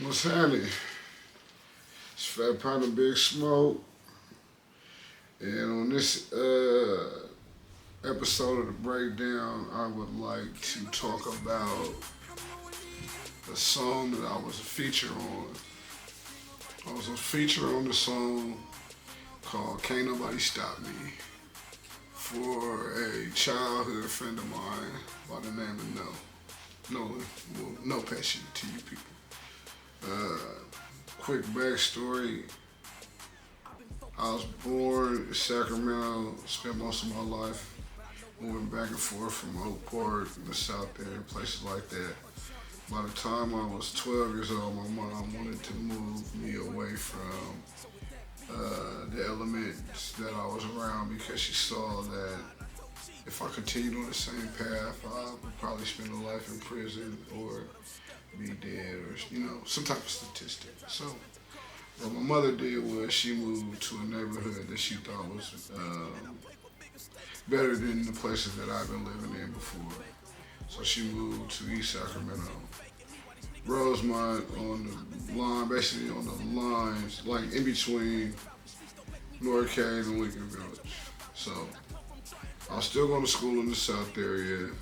What's happening? It's Potna Big Smoke, and on this episode of the Breakdown, I would like to talk about the song that I was a feature on. I was a feature on the song called Can't Nobody Stop Me for a childhood friend of mine by the name of No Pesci to you people. Quick backstory. I was born in Sacramento, spent most of my life moving back and forth from Oak Park in the South End, places like that. By the time I was 12 years old, my mom wanted to move me away from the elements that I was around because she saw that if I continued on the same path, I would probably spend a life in prison or be dead or, some type of statistic. So what my mother did was she moved to a neighborhood that she thought was better than the places that I've been living in before. So she moved to East Sacramento. Rosemont on the line, basically on the lines, like in between North Cave and Lincoln Village. So I was still going to school in the South area.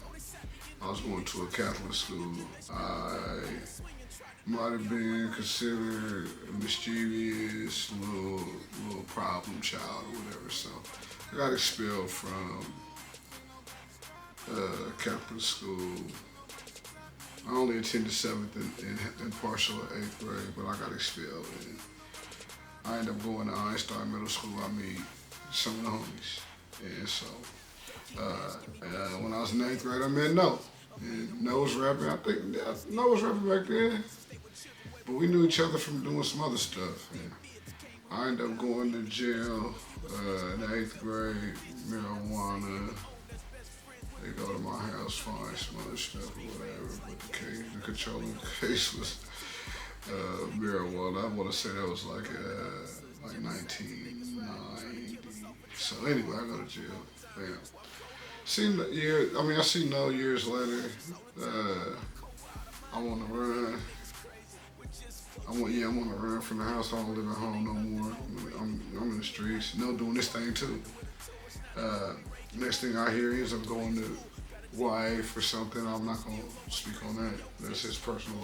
I was going to a Catholic school. I might have been considered a mischievous little problem child or whatever. So I got expelled from Catholic school. I only attended 7th and partial 8th grade, but I got expelled. And I ended up going to Einstein Middle School. I meet some of the homies. And so when I was in 8th grade, I met No. And No was rapping. I think No was rapping back then. But we knew each other from doing some other stuff. And I ended up going to jail in the 8th grade, marijuana. They go to my house, find some other stuff or whatever. But the controlling case was marijuana. I want to say that was like 1990. So anyway, I go to jail. Bam. I see No years later. I want to run. I want to run from the house. I don't live at home no more. I'm in the streets. No doing this thing too. Next thing I hear is I'm going to YA for something. I'm not going to speak on that. That's his personal,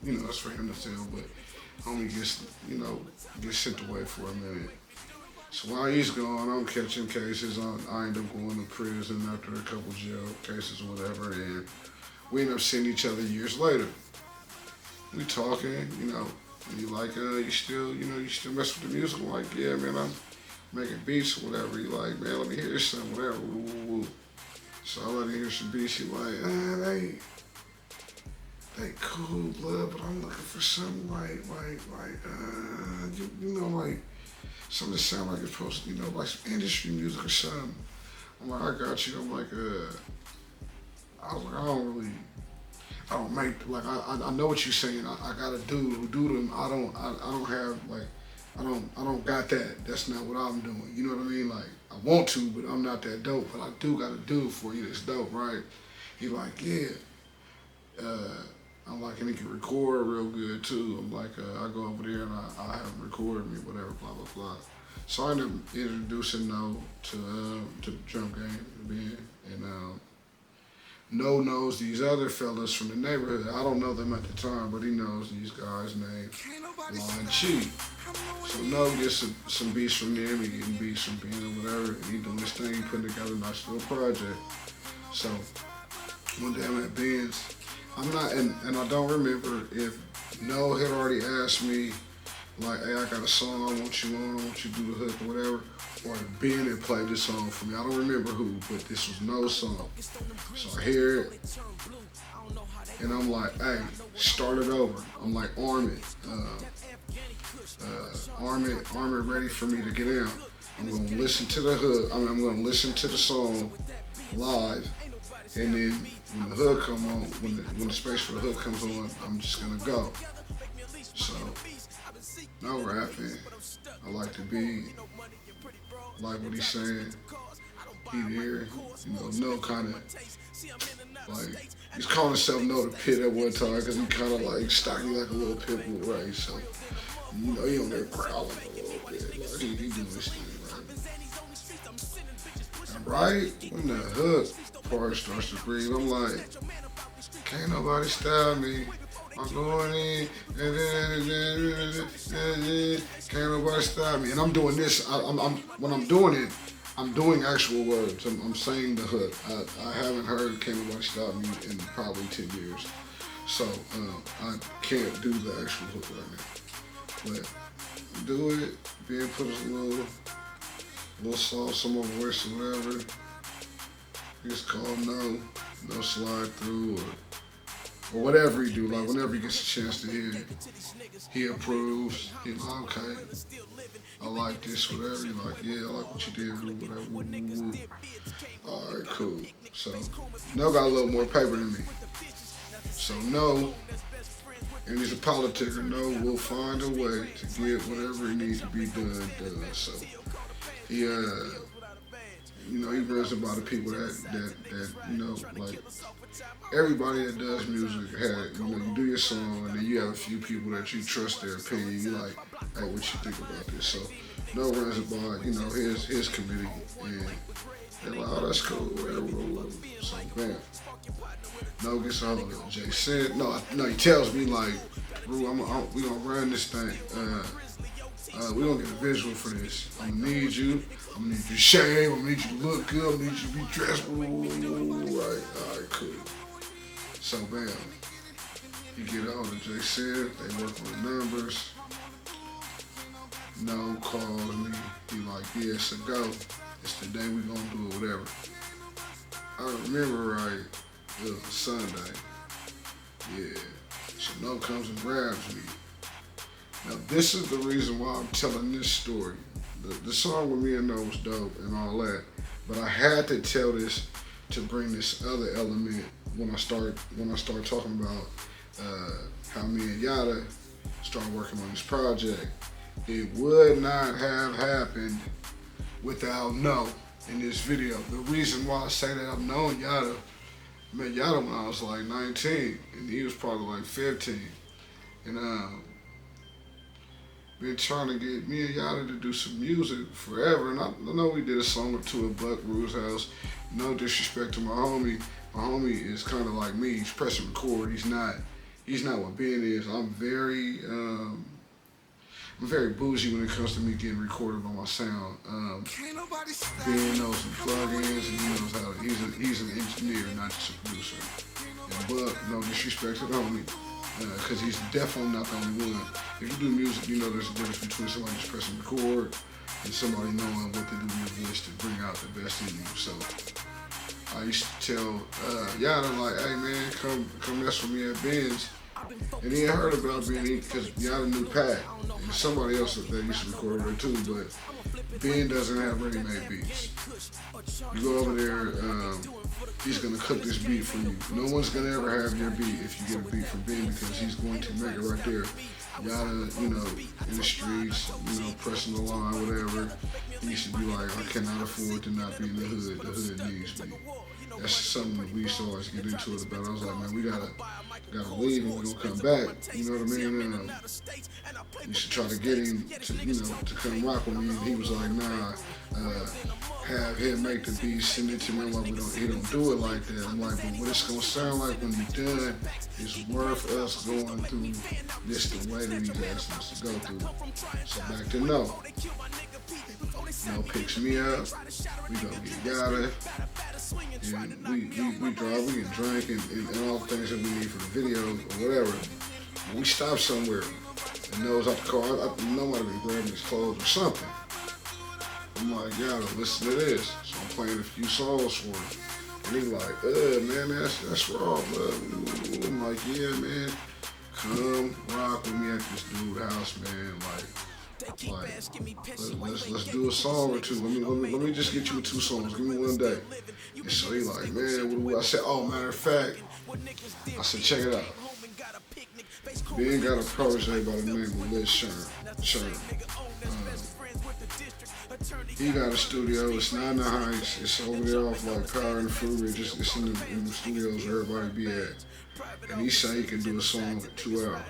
that's for him to tell. But homie gets sent away for a minute. So while he's gone, I'm catching cases. I end up going to prison after a couple jail cases or whatever. And we end up seeing each other years later. We talking, and you like, you still mess with the music? I'm like, yeah, man, I'm making beats or whatever. You like, man, let me hear some, whatever. Woo, woo, woo. So I let her hear some beats. She like, they cool, blood, but I'm looking for something like something that sound like it's supposed to, like some industry music or something. I'm like, I got you. I'm like, I was like, I don't make, like, I know what you're saying. I got a dude who do them. I don't have, like, I don't got that. That's not what I'm doing. You know what I mean? Like, I want to, but I'm not that dope. But I do got a dude for you that's dope, right? He like, yeah. I'm like, and he can record real good too. I'm like, I go over there and I have him record me, whatever, blah, blah, blah. So I ended up introducing No to the drum game, and No knows these other fellas from the neighborhood. I don't know them at the time, but he knows these guys named Law and Chi. So No gets some beats from them, he getting beats from Ben or whatever, and he doing this thing, he putting together a nice little project. So one day I'm at Ben's. I'm not, and I don't remember if No had already asked me, like, hey, I got a song I want you on, I want you to do the hook or whatever, or if Ben had played this song for me. I don't remember who, but this was No song. So I hear it, and I'm like, hey, start it over. I'm like, arm it, ready for me to get out. I'm gonna listen to the hook, I'm gonna listen to the song live, and then when the hook come on, when the space for the hook comes on, I'm just gonna go. So, no rapping. I like the beat. Like what he's saying. He there. No kind of Like, he's calling himself No the Pit at one time because he kind of like stocky like a little pit bull, right? So, you know, he on there growling a little bit. Like, he doing his thing, right? And right when the hook part starts to breathe, I'm like, can't nobody stop me. I'm going in, can't nobody stop me. And I'm doing this. When I'm doing it, I'm doing actual words. I'm saying the hook. I haven't heard "Can't Nobody Stop Me" in probably 10 years, so I can't do the actual hook right now. But do it. Being put a little sauce on my voice or whatever. Just call no slide through or whatever he do. Like whenever he gets a chance to hear it, he approves. He's like, okay, I like this, whatever. He's like, yeah, I like what you did, whatever. Woo. All right, cool. So No got a little more paper than me. So No, and he's a politician. No will find a way to get whatever it needs to be done. So he you know, he runs about the people that you know, like everybody that does music had, you know, you do your song and then you have a few people that you trust their opinion. You like, hey, what you think about this? So No runs about, you know, his committee and they're like, oh, that's cool, whatever. So bam. No gets on with Jay said, no, he tells me like, Rue, we gonna run this thing. We gonna get a visual for this. I'm gonna need you. I'm gonna need you to shave. I'm gonna need you to look good. I'm gonna need you to be dressed. Right, all right, cool. So bam, you get on to Jay said. They work on the numbers. No calls me. He like, yeah, it's a go. It's the day we gonna do it, whatever. I remember right. It was a Sunday. Yeah. So No comes and grabs me. Now this is the reason why I'm telling this story. The song with me and No was dope and all that, but I had to tell this to bring this other element when I start talking about how me and Yada started working on this project. It would not have happened without No in this video. The reason why I say that I've known Yada, I met Yada when I was like 19, and he was probably like 15. And been trying to get me and Yada to do some music forever. And I know we did a song or two at Buck Rue's house. No disrespect to my homie. My homie is kind of like me. He's pressing record. He's not what Ben is. I'm very bougie when it comes to me getting recorded on my sound. Ben knows some plugins and he knows how to, he's an engineer, not just a producer. And Buck, no disrespect to the homie, because he's definitely not the only one. If you do music, you know there's a difference between somebody just pressing record and somebody knowing what to do with your voice to bring out the best in you. So I used to tell Yada like, hey man, come mess with me at Ben's. And he had heard about Ben because Yada knew Pat and somebody else that used to record there too, but Ben doesn't have ready-made beats. You go over there, he's gonna cook this beat for you. No one's gonna ever have your beat if you get a beat from Ben because he's going to make it right there. Yada, you know, in the streets, you know, pressing the line, whatever. He used to be like, I cannot afford to not be in the hood. The hood needs me. That's something that we used to always get into it about. I was like, man, we gotta leave and we're gonna come back. You know what I mean? You should try to get him to, you know, to come rock with me. And he was like, nah, have him make the beat, send it to me. I'm like, he don't do it like that. I'm like, but what it's gonna sound like when you're done is worth us going through this the way that he's asking us to go through. So back to No. No picks me up. We go get Yada. And we drive, we get drink and all the things that we need for the video or whatever. And we stop somewhere and No's out the car. I know might have been grabbing his clothes or something. I'm like, Yada, listen to this. So I'm playing a few songs for him. And he's like, man, that's raw, bud. I'm like, yeah, man, come rock with me at this dude's house, man. Let's do a song or two. Let me just get you with 2 songs. Give me one day. And so he like, man, what do I say? Oh, matter of fact, I said, check it out. Ben got a protege by the name of Liz Sherm. He got a studio. It's not in the Heights. It's over there off like Power and Fruit Ridge. It's in the studios where everybody be at. And he say he can do a song in 2 hours.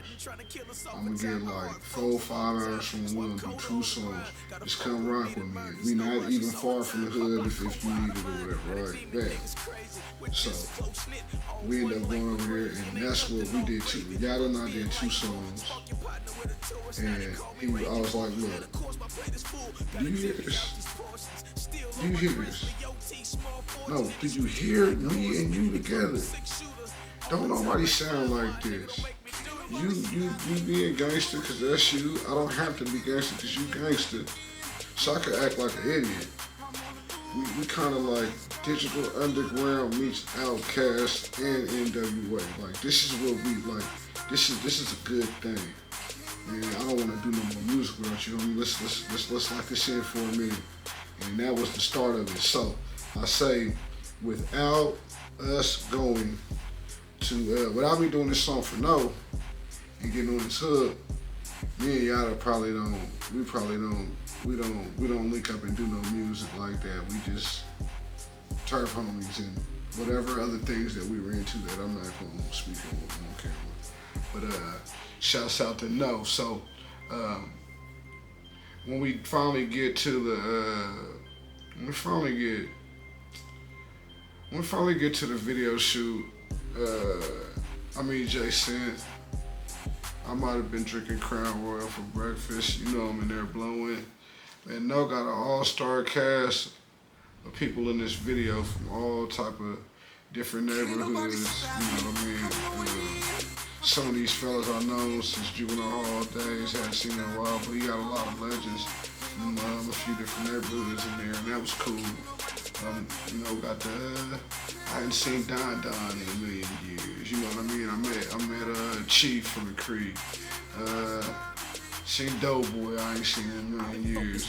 I'm gonna get like 4 5 hours from him. We're gonna do 2 songs. Just come rock with me. We not even far from the hood if you need it or whatever, right? Bad. So we ended up going over there, and that's what we did too. Yada and I did 2 songs. And I was like, look, do you hear this? Do you hear this? No, did you hear me and you together? Don't nobody sound like this. You being gangster because that's you. I don't have to be gangster because you gangster. So I could act like an idiot. We kind of like Digital Underground meets Outkast and NWA. Like this is what we like. This is a good thing. And I don't want to do no more music without you. I mean, let's lock this in for a minute. And that was the start of it. So I say, without us going to without me doing this song for No and getting on this hook, me and Yada probably don't link up and do no music like that. We just turf homies and whatever other things that we were into that I'm not gonna speak on camera. But shouts out to No. So when we finally get to the video shoot, I mean Jason, I might have been drinking Crown Royal for breakfast. You know I'm in there blowing. Man, No got an all-star cast of people in this video from all type of different neighborhoods. You know what I mean? Some of these fellas I know since juvenile hall days, hadn't seen in a while, but he got a lot of legends from a few different neighborhoods in there, and that was cool. You know, I hadn't seen Don in a million years. You know what I mean? I met Chief from the Creek. Seen Doughboy, I ain't seen in a million years.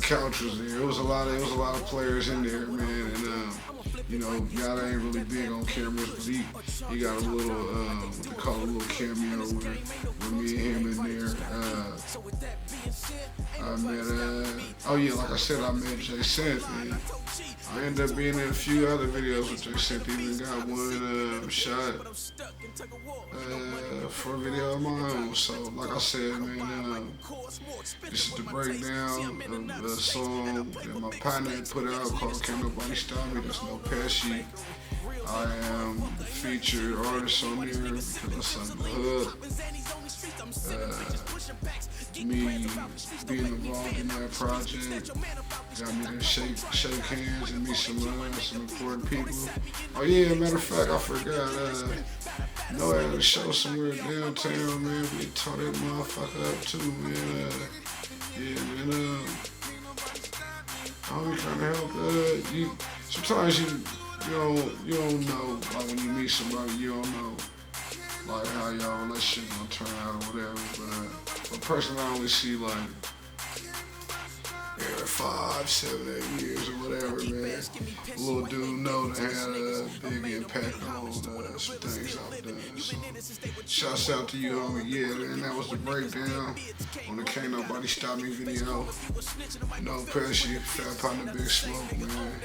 Couch was there. It was a lot of players in there, man. And you know, Yada ain't really big on cameras, but he got a little what they call a little cameo with me and him in there. I met like I said, I met Jason. And I ended up being in a few other videos with Jason. Even got one shot for a video of my own. So like I said, man, this is the breakdown of the song that my partner put out called Cant Nobody Stop Me. That's No Pesci. I am the featured artist on there because I sung the hook. Me being involved in that project got me to shake hands and meet some important people. Oh yeah, matter of fact, I forgot. No, I had a show somewhere downtown, man. We tore that motherfucker up too, man. Yeah, man. I'm trying to help. Sometimes you don't know, like when you meet somebody, you don't know, like how y'all relationship gonna turn out or whatever. But personally, I only see like 5, 7, 8 years or whatever, man. Little dude know that had a big impact on some things I've done. So, shouts out to you, homie. Yeah, man, that was the breakdown on the Cant Nobody Stop Me video. No Pesci, Potna Big Smoke, man.